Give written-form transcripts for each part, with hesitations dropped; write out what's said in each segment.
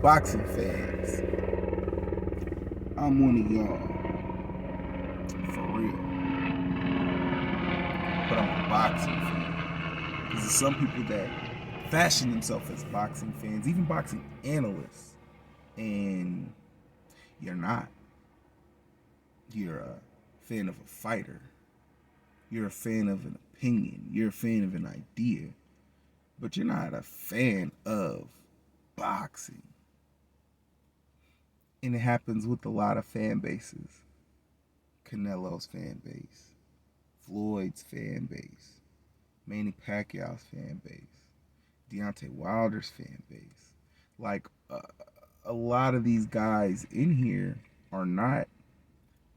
boxing fans, I'm one of y'all, for real. But I'm a boxing fan. Because there's some people that fashion themselves as boxing fans, even boxing analysts. And you're not. You're a fan of a fighter. You're a fan of an opinion. You're a fan of an idea. But you're not a fan of boxing. And it happens with a lot of fan bases. Canelo's fan base, Floyd's fan base, Manny Pacquiao's fan base, Deontay Wilder's fan base. Like a lot of these guys in here are not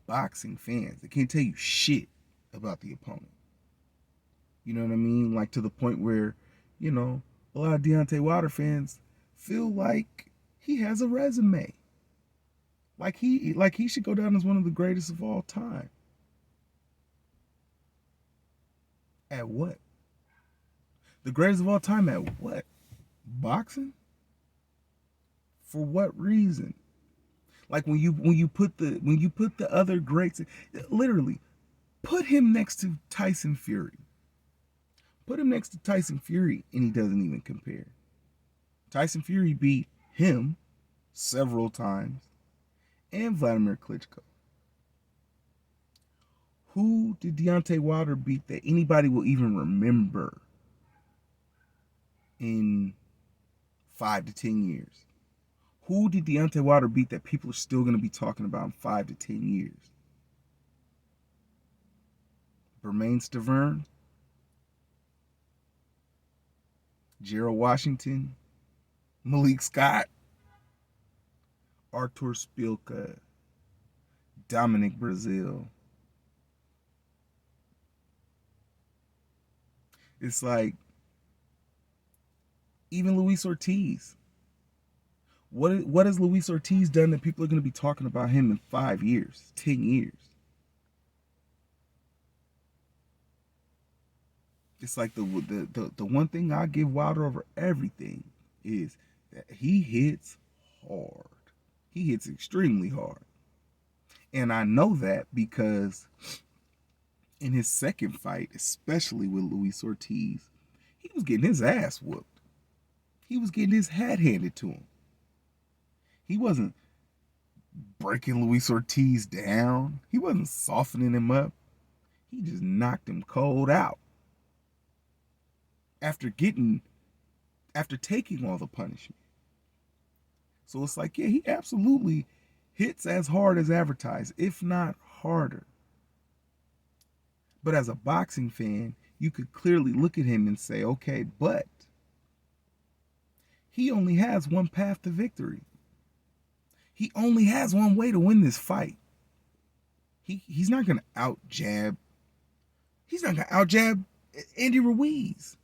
boxing fans. They can't tell you shit about the opponent. You know what I mean? Like to the point where, a lot of Deontay Wilder fans feel like he has a resume. Like he should go down as one of the greatest of all time. At what? The greatest of all time at what? Boxing? For what reason? Like when you put the other greats, literally put him next to Tyson Fury. Put him next to Tyson Fury and he doesn't even compare. Tyson Fury beat him several times and Vladimir Klitschko. Who did Deontay Wilder beat that anybody will even remember in 5 to 10 years? Who did Deontay Wilder beat that people are still going to be talking about in 5 to 10 years? Bermane Stiverne? Gerald Washington? Malik Scott? Artur Spilka? Dominic Brazil? It's like, even Luis Ortiz. What has Luis Ortiz done that people are going to be talking about him in 5 years, 10 years? It's like the one thing I give Wilder over everything is that he hits hard. He hits extremely hard. And I know that because in his second fight, especially with Luis Ortiz, he was getting his ass whooped. He was getting his hat handed to him. He wasn't breaking Luis Ortiz down. He wasn't softening him up. He just knocked him cold out. After taking all the punishment. So it's like, yeah, he absolutely hits as hard as advertised, if not harder. But as a boxing fan, you could clearly look at him and say, okay, but he only has one path to victory. He only has one way to win this fight. He's not going to out jab. He's not going to out jab Andy Ruiz.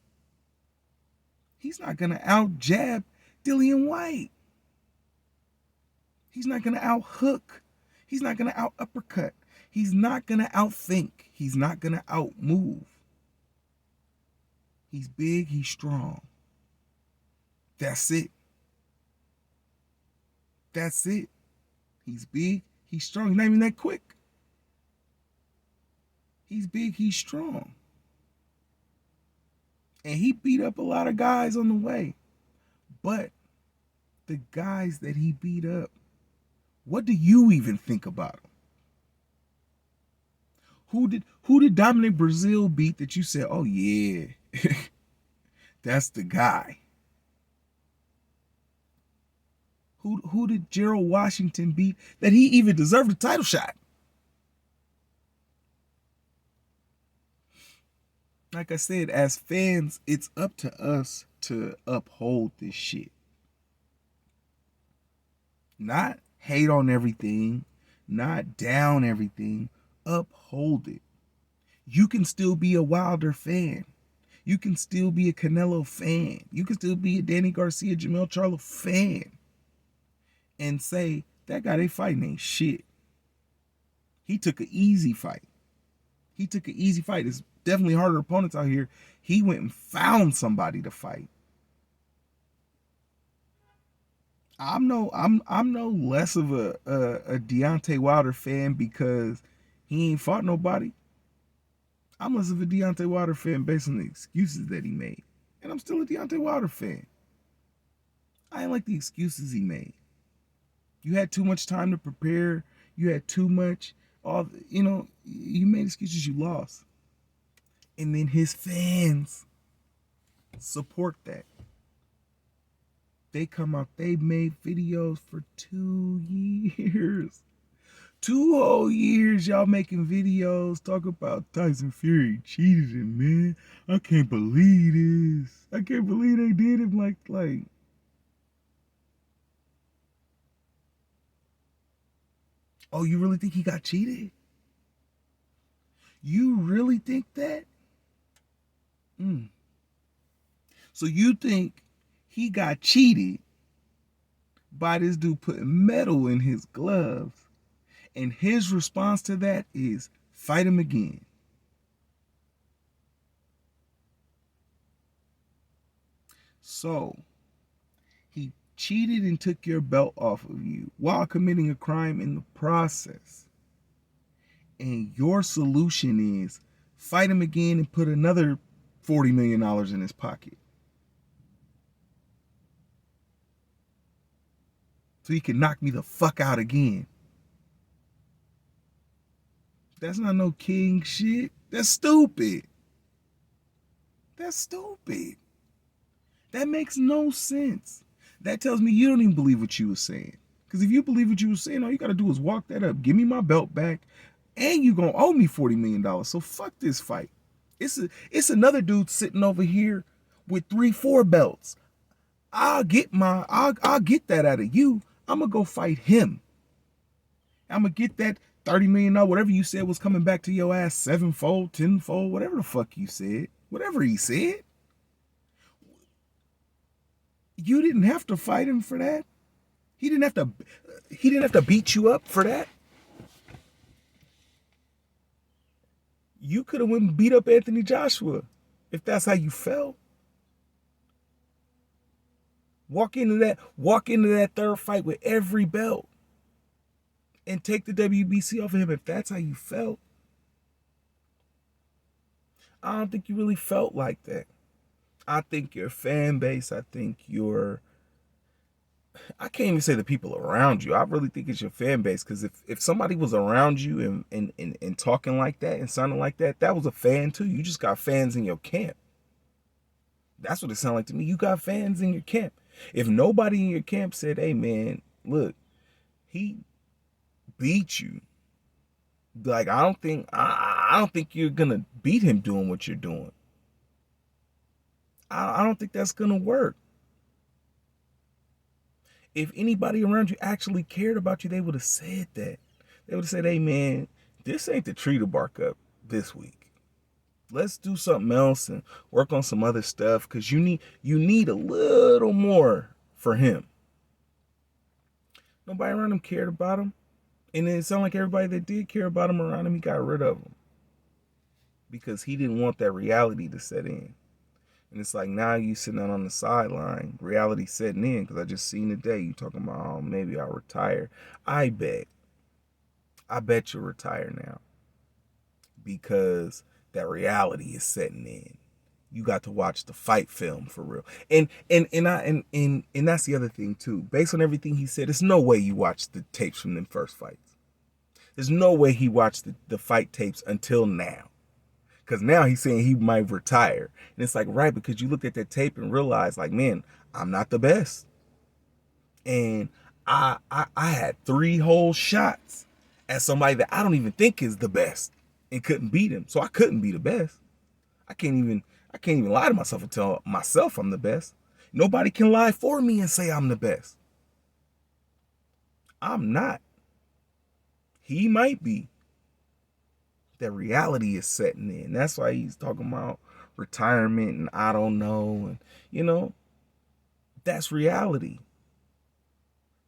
He's not going to out jab Dillian White. He's not going to out hook. He's not going to out uppercut. He's not going to outthink. He's not going to out move. He's big. He's strong. That's it. That's it. He's big. He's strong. He's not even that quick. He's big. He's strong. And he beat up a lot of guys on the way. But the guys that he beat up, what do you even think about them? Who did Dominic Brazil beat that you said, oh yeah, that's the guy? Who did Gerald Washington beat that he even deserved a title shot? Like I said, as fans, it's up to us to uphold this shit. Not hate on everything, not down everything, uphold it. You can still be a Wilder fan. You can still be a Canelo fan. You can still be a Danny Garcia, Jermell Charlo fan. And say, that guy they fighting ain't shit. He took an easy fight. There's definitely harder opponents out here. He went and found somebody to fight. I'm no less of a Deontay Wilder fan because he ain't fought nobody. I'm less of a Deontay Wilder fan based on the excuses that he made. And I'm still a Deontay Wilder fan. I ain't like the excuses he made. You had too much time to prepare. You had too much. You made excuses. You lost, and then his fans support that. They come out. They made videos for 2 years. 2 whole years, y'all making videos talk about Tyson Fury cheated him, man. I can't believe this. I can't believe they did him like. Oh, you really think he got cheated? You really think that? Mm. So you think he got cheated by this dude putting metal in his gloves, and his response to that is fight him again? So he cheated and took your belt off of you while committing a crime in the process. And your solution is fight him again and put another $40 million in his pocket, so he can knock me the fuck out again. That's not no king shit. That's stupid. That's stupid. That makes no sense. That tells me you don't even believe what you were saying. Because if you believe what you were saying, all you got to do is walk that up. Give me my belt back, and you going to owe me $40 million. So fuck this fight. It's another dude sitting over here with 3, 4 belts. I'll get that out of you. I'm going to go fight him. I'm going to get that $30 million, whatever you said was coming back to your ass, 7-fold, 10-fold, whatever the fuck you said. Whatever he said. You didn't have to fight him for that. He didn't have to beat you up for that. You could have went and beat up Anthony Joshua if that's how you felt. Walk into that third fight with every belt and take the WBC off of him if that's how you felt. I don't think you really felt like that. I think your fan base, I can't even say the people around you. I really think it's your fan base, because if somebody was around you and talking like that and sounding like that, that was a fan too. You just got fans in your camp. That's what it sounded like to me. You got fans in your camp. If nobody in your camp said, hey man, look, he beat you, like I don't think you're gonna beat him doing what you're doing. I don't think that's gonna work. If anybody around you actually cared about you, they would have said that. They would have said, hey man, this ain't the tree to bark up this week. Let's do something else and work on some other stuff, because you need a little more for him. Nobody around him cared about him. And it sounded like everybody that did care about him around him, he got rid of him, because he didn't want that reality to set in. And it's like, now you sitting out on the sideline, reality setting in, because I just seen today you talking about, oh, maybe I'll retire. I bet you'll retire now, because that reality is setting in. You got to watch the fight film for real. And that's the other thing too. Based on everything he said, there's no way you watched the tapes from them first fights. There's no way he watched the fight tapes until now. Because now he's saying he might retire. And it's like, right, because you looked at that tape and realized, like, man, I'm not the best. And I had 3 whole shots at somebody that I don't even think is the best and couldn't beat him. So I couldn't be the best. I can't even lie to myself and tell myself I'm the best. Nobody can lie for me and say I'm the best. I'm not. He might be. That reality is setting in. That's why he's talking about retirement and I don't know. And, that's reality.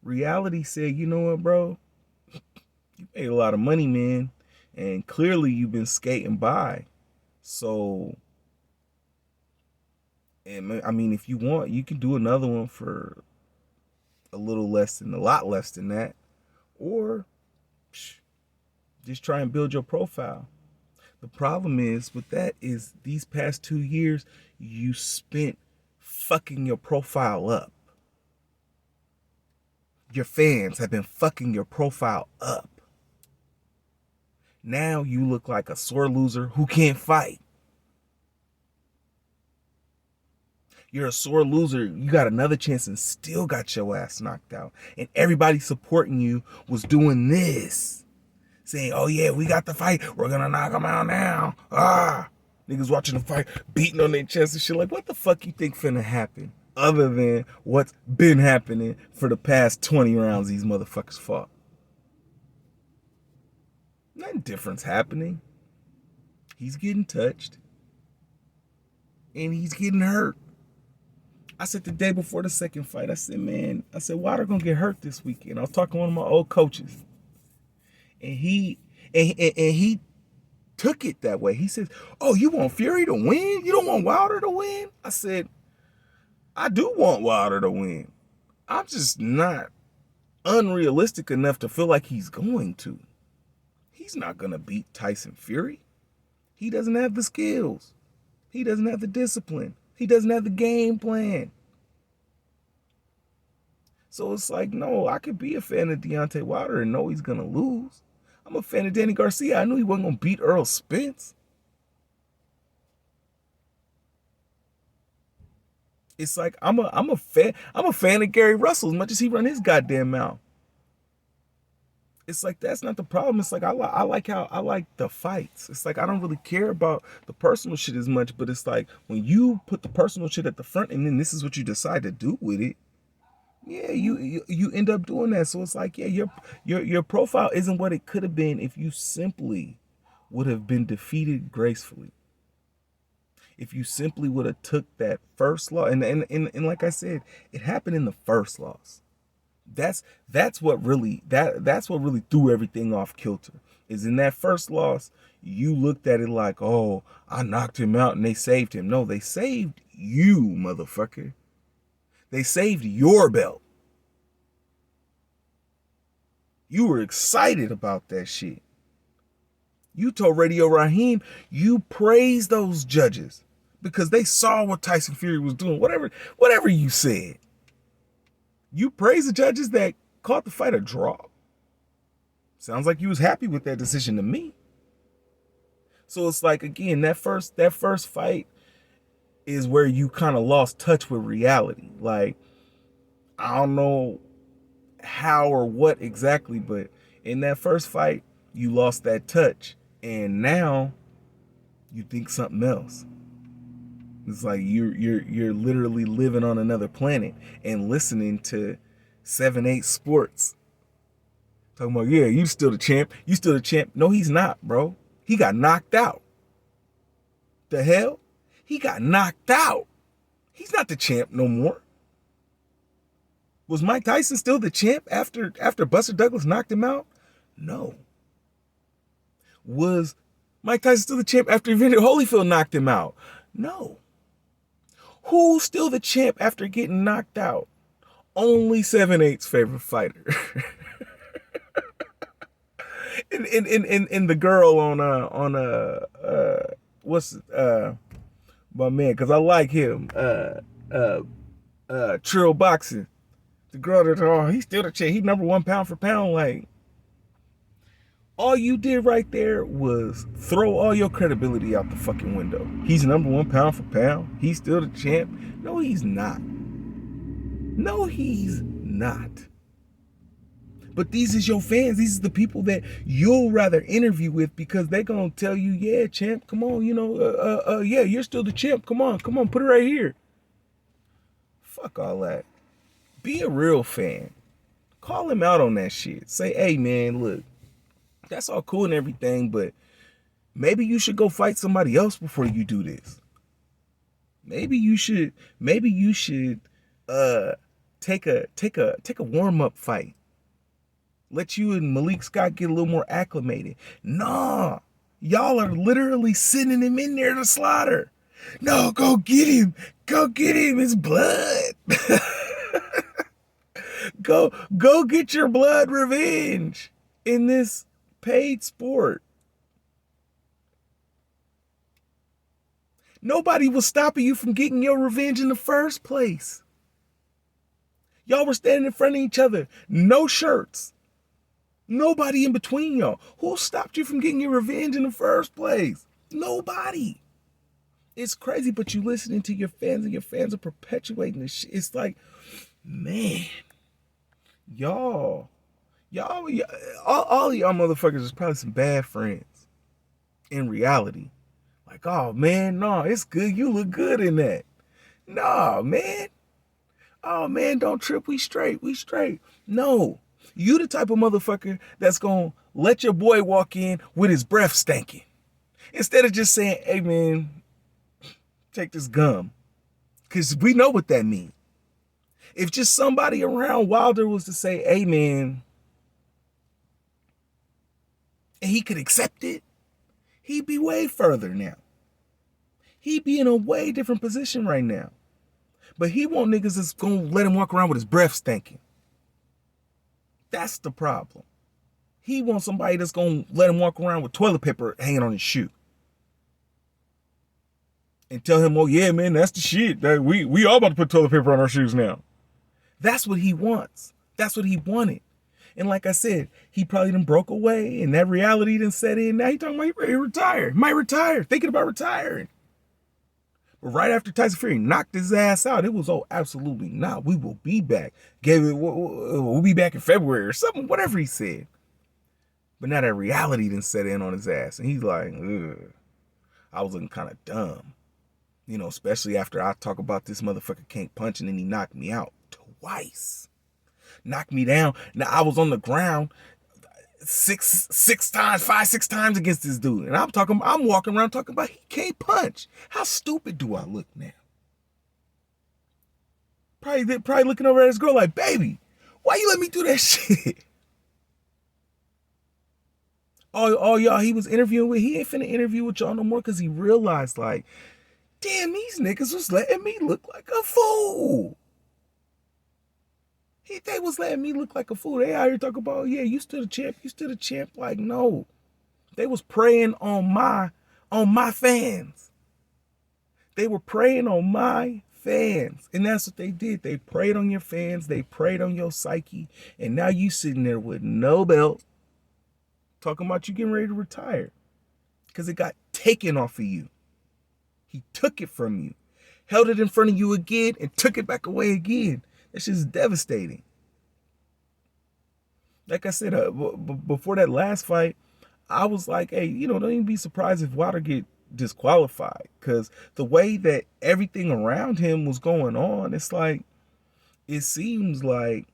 Reality said, you know what, bro? You made a lot of money, man. And clearly you've been skating by. So, and I mean, if you want, you can do another one for a lot less than that, or just try and build your profile. The problem is with that is these past 2 years, you spent fucking your profile up. Your fans have been fucking your profile up. Now you look like a sore loser who can't fight. You're a sore loser. You got another chance and still got your ass knocked out. And everybody supporting you was doing this. Saying, oh yeah, we got the fight. We're going to knock him out now. Niggas watching the fight, beating on their chest and shit. Like, what the fuck you think finna happen? Other than what's been happening for the past 20 rounds these motherfuckers fought. Nothing different's happening. He's getting touched. And he's getting hurt. I said the day before the second fight, I said, Wilder gonna get hurt this weekend. I was talking to one of my old coaches. And he took it that way. He says, oh, you want Fury to win? You don't want Wilder to win? I said, I do want Wilder to win. I'm just not unrealistic enough to feel like he's going to. He's not going to beat Tyson Fury. He doesn't have the skills. He doesn't have the discipline. He doesn't have the game plan. So it's like, no, I could be a fan of Deontay Wilder and know he's going to lose. I'm a fan of Danny Garcia. I knew he wasn't going to beat Earl Spence. It's like I'm a fan of Gary Russell as much as he run his goddamn mouth. It's like that's not the problem. It's like I like the fights. It's like I don't really care about the personal shit as much, but it's like when you put the personal shit at the front and then this is what you decide to do with it, yeah, you end up doing that. So it's like, yeah, your profile isn't what it could have been if you simply would have been defeated gracefully. If you simply would have took that first loss, and like I said, it happened in the first loss. That's what really threw everything off kilter. Is in that first loss, you looked at it like, oh, I knocked him out and they saved him. No, they saved you, motherfucker. They saved your belt. You were excited about that shit. You told Radio Raheem you praised those judges because they saw what Tyson Fury was doing. Whatever you said. You praised the judges that called the fight a draw. Sounds like you was happy with that decision to me. So it's like, again, that first fight is where you kind of lost touch with reality. Like, I don't know how or what exactly, but in that first fight, you lost that touch. And now you think something else. It's like you're literally living on another planet and listening to 7-8 Sports. Talking about, yeah, you still the champ. You still the champ. No, he's not, bro. He got knocked out. The hell? He got knocked out. He's not the champ no more. Was Mike Tyson still the champ after Buster Douglas knocked him out? No. Was Mike Tyson still the champ after Evander Holyfield knocked him out? No. Who's still the champ after getting knocked out? Only 7-8's favorite fighter. and the girl on what's my man, because I like him, Trill Boxing. The girl that, oh, he's still the champ. He's number 1 pound for pound. Like, all you did right there was throw all your credibility out the fucking window. He's number 1 pound for pound. He's still the champ. No, he's not. No, he's not. But these is your fans. These is the people that you'll rather interview with because they're going to tell you, yeah, champ, come on, yeah, you're still the champ. Come on, put it right here. Fuck all that. Be a real fan. Call him out on that shit. Say, hey, man, look. That's all cool and everything, but maybe you should go fight somebody else before you do this. Maybe you should take a warm-up fight. Let you and Malik Scott get a little more acclimated. Nah, y'all are literally sending him in there to slaughter. No, go get him. Go get him. It's blood. Go get your blood revenge in this paid sport. Nobody was stopping you from getting your revenge in the first place. Y'all were standing in front of each other, no shirts. Nobody in between y'all. Who stopped you from getting your revenge in the first place? Nobody. It's crazy, but you listening to your fans and your fans are perpetuating this shit. It's like, man, y'all, all y'all motherfuckers is probably some bad friends in reality. Like, oh man, no, it's good. You look good in that. Nah, man. Oh man, don't trip. We straight. No. You the type of motherfucker that's gonna let your boy walk in with his breath stinking. Instead of just saying, hey man, take this gum. Cause we know what that means. If just somebody around Wilder was to say, hey man, and he could accept it, he'd be way further now. He'd be in a way different position right now. But he want niggas that's gonna let him walk around with his breath stinking. That's the problem. He wants somebody that's gonna let him walk around with toilet paper hanging on his shoe. And tell him, oh yeah, man, that's the shit. We all about to put toilet paper on our shoes now. That's what he wants. That's what he wanted. And like I said, he probably done broke away and that reality done set in. Now he talking about he ready to retire. He might retire, thinking about retiring. But right after Tyson Fury knocked his ass out, it was, oh, absolutely not. We will be back. We'll be back in February or something, whatever he said. But now that reality done set in on his ass. And he's like, ugh, I was looking kind of dumb. You know, especially after I talk about this motherfucker can't punch and then he knocked me out twice. Knocked me down. Now I was on the ground six times against this dude. And I'm walking around talking about he can't punch. How stupid do I look now? Probably looking over at his girl like, baby, why you let me do that shit? All y'all he was interviewing with, he ain't finna interview with y'all no more because he realized like, damn, these niggas was letting me look like a fool. They was letting me look like a fool. They out here talking about, yeah, you still the champ. Like, no. They was preying on my fans. They were preying on my fans. And that's what they did. They preyed on your fans. They preyed on your psyche. And now you sitting there with no belt talking about you getting ready to retire. Because it got taken off of you. He took it from you. Held it in front of you again and took it back away again. That shit's devastating. Like I said, before that last fight, I was like, hey, don't even be surprised if Wilder get disqualified. Because the way that everything around him was going on, it's like, it seems like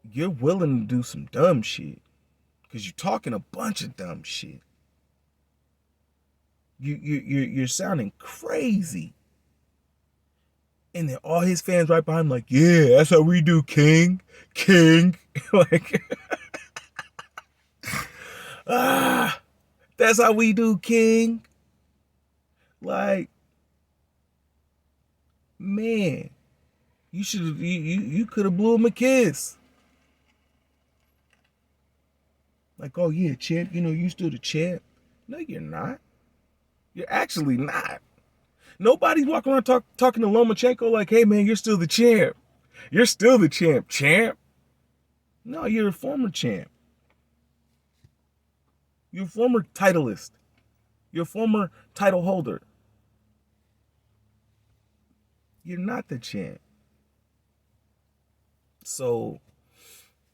you're willing to do some dumb shit. Because you're talking a bunch of dumb shit. You're sounding crazy. And then all his fans right behind him like, yeah, that's how we do, King. Like, that's how we do, King. Like, man, you could have blew him a kiss. Like, oh yeah, champ, you still the champ. No, you're not. You're actually not. Nobody's walking around talking to Lomachenko like, hey man, you're still the champ. You're still the champ. No, you're a former champ. You're a former titleist. You're a former title holder. You're not the champ. So,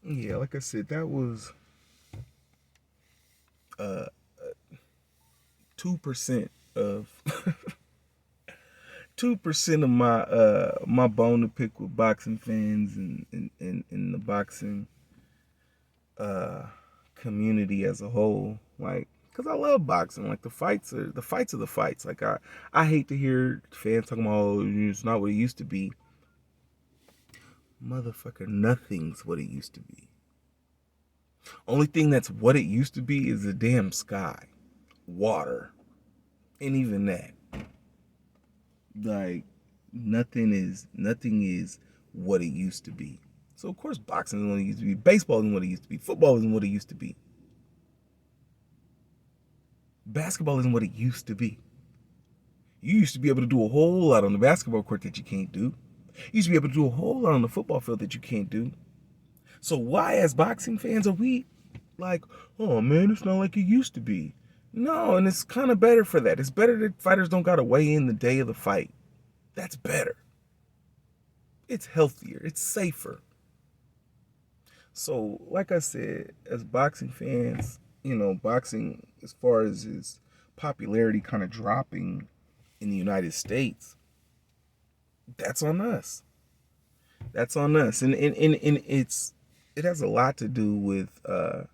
yeah, like I said, that was 2% of 2% of my bone to pick with boxing fans and the boxing community as a whole. Like, because I love boxing. Like, the fights are the fights. Like, I hate to hear fans talking about, oh, it's not what it used to be. Motherfucker, nothing's what it used to be. Only thing that's what it used to be is the damn sky, water, and even that. Like, nothing is what it used to be. So of course boxing isn't what it used to be. Baseball isn't what it used to be. Football isn't what it used to be. Basketball isn't what it used to be. You used to be able to do a whole lot on the basketball court that you can't do. You used to be able to do a whole lot on the football field that you can't do. So why, as boxing fans, are we like, oh man, it's not like it used to be? No, and it's kind of better for that. It's better that fighters don't gotta weigh in the day of the fight. That's better. It's healthier. It's safer. So, like I said, as boxing fans, boxing, as far as its popularity kind of dropping in the United States, that's on us. That's on us. And it has a lot to do with how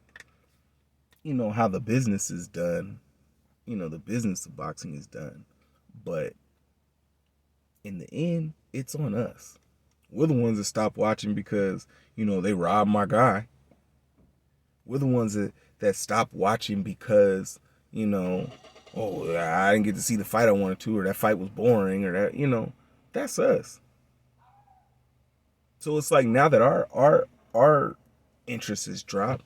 the business is done. The business of boxing is done. But in the end, it's on us. We're the ones that stop watching because, they robbed my guy. We're the ones that stop watching because, oh, I didn't get to see the fight I wanted to, or that fight was boring, or that, that's us. So it's like now that our interest is dropped,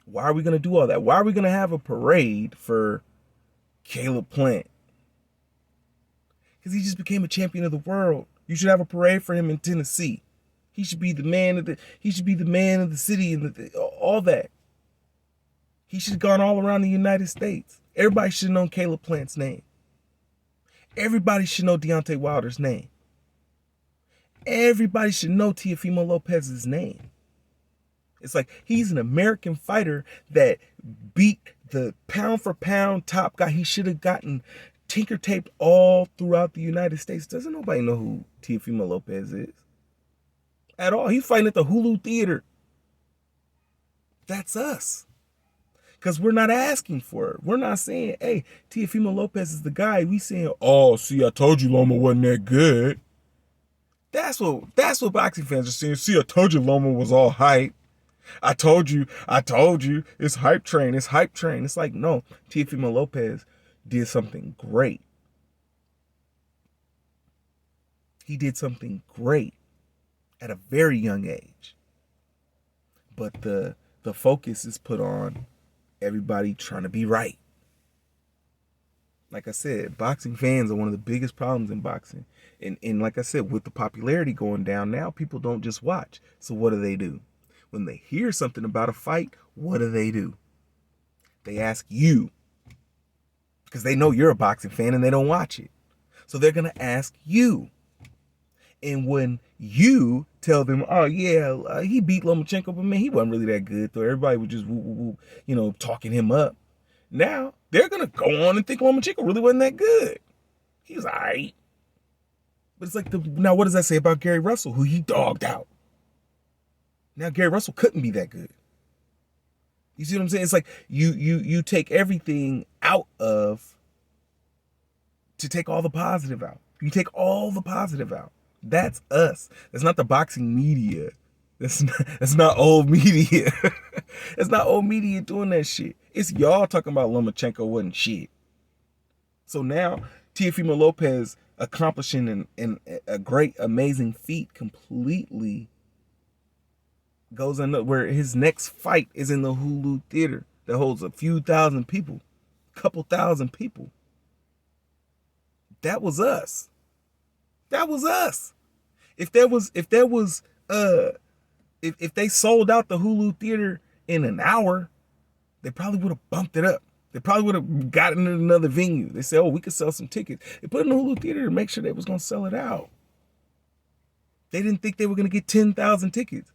why are we going to do all that? Why are we going to have a parade for Caleb Plant? Because he just became a champion of the world. You should have a parade for him in Tennessee. He should be the man of the city and all that. He should have gone all around the United States. Everybody should have known Caleb Plant's name. Everybody should know Deontay Wilder's name. Everybody should know Teofimo Lopez's name. It's like he's an American fighter that beat the pound for pound top guy. He should have gotten tinker taped all throughout the United States. Doesn't nobody know who Teofimo Lopez is at all? He's fighting at the Hulu Theater. That's us. Because we're not asking for it. We're not saying, hey, Teofimo Lopez is the guy. We saying, oh, see, I told you Loma wasn't that good. That's what boxing fans are saying. See, I told you Loma was all hype. I told you, it's hype train. It's like, no, Teofimo Lopez did something great. He did something great at a very young age. But the focus is put on everybody trying to be right. Like I said, boxing fans are one of the biggest problems in boxing. And like I said, with the popularity going down now, people don't just watch. So what do? When they hear something about a fight, what do? They ask you. Because they know you're a boxing fan and they don't watch it. So they're going to ask you. And when you tell them, oh yeah, he beat Lomachenko, but man, he wasn't really that good. So everybody was just, talking him up. Now, they're going to go on and think Lomachenko really wasn't that good. He was all right. But it's like, now what does that say about Gary Russell, who he dogged out? Now Gary Russell couldn't be that good. You see what I'm saying? It's like you take everything out of to take all the positive out. You take all the positive out. That's us. That's not the boxing media. That's not old media. It's not old media doing that shit. It's y'all talking about Lomachenko wasn't shit. So now Teofimo Lopez accomplishing a great, amazing feat completely goes into where his next fight is in the Hulu Theater that holds a few thousand people, couple thousand people. That was us. That was us. If they sold out the Hulu Theater in an hour, they probably would have bumped it up. They probably would have gotten in another venue. They said, oh, we could sell some tickets. They put it in the Hulu Theater to make sure they was going to sell it out. They didn't think they were going to get 10,000 tickets.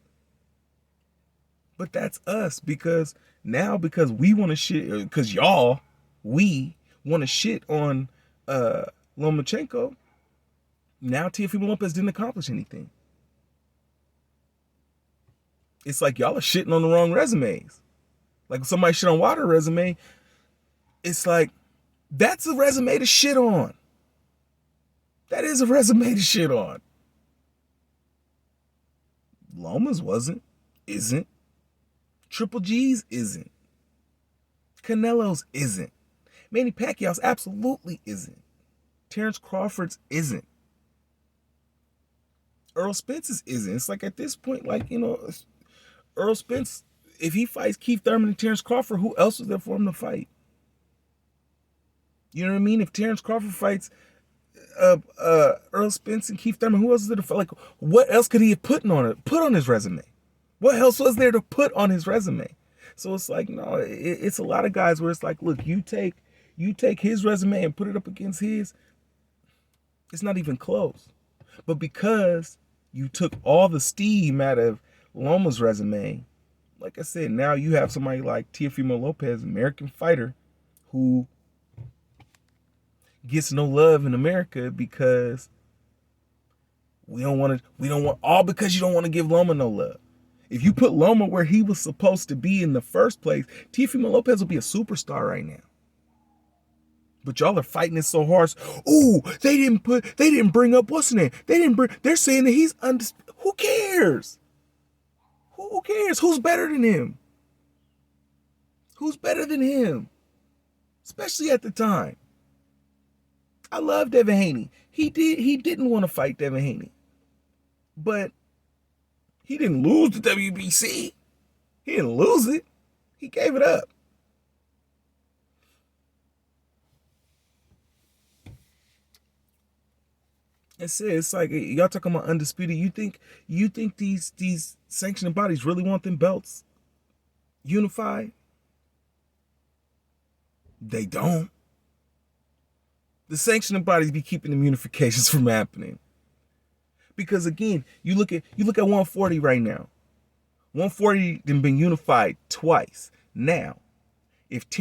But that's us, because we want to shit, because we want to shit on Lomachenko. Now Teofimo Lopez didn't accomplish anything. It's like y'all are shitting on the wrong resumes. Like somebody shit on Wilder's resume, it's like, that's a resume to shit on. That is a resume to shit on. Loma's isn't. Triple G's isn't. Canelo's isn't. Manny Pacquiao's absolutely isn't. Terrence Crawford's isn't. Earl Spence isn't. It's like at this point, like, Earl Spence, if he fights Keith Thurman and Terrence Crawford, who else is there for him to fight? You know what I mean? If Terrence Crawford fights Earl Spence and Keith Thurman, who else is there to fight? Like, what else could he have put on his resume? What else was there to put on his resume? So it's like, no, it's a lot of guys where it's like, look, you take his resume and put it up against his, it's not even close. But because you took all the steam out of Loma's resume, like I said, now you have somebody like Teofimo Lopez, American fighter, who gets no love in America because all because you don't want to give Loma no love. If you put Loma where he was supposed to be in the first place, Teofimo Lopez will be a superstar right now. But y'all are fighting it so hard. Ooh, they didn't bring up what's his name. They're saying that he's undisputed. Who cares? Who cares? Who's better than him? Who's better than him? Especially at the time. I love Devin Haney. He didn't want to fight Devin Haney. But he didn't lose the WBC. He didn't lose it. He gave it up. It's like y'all talking about undisputed. You think these sanctioning bodies really want them belts unified? They don't. The sanctioning bodies be keeping them unifications from happening. Because again, you look at 140 right now. 140 been unified twice. Now, if Terrence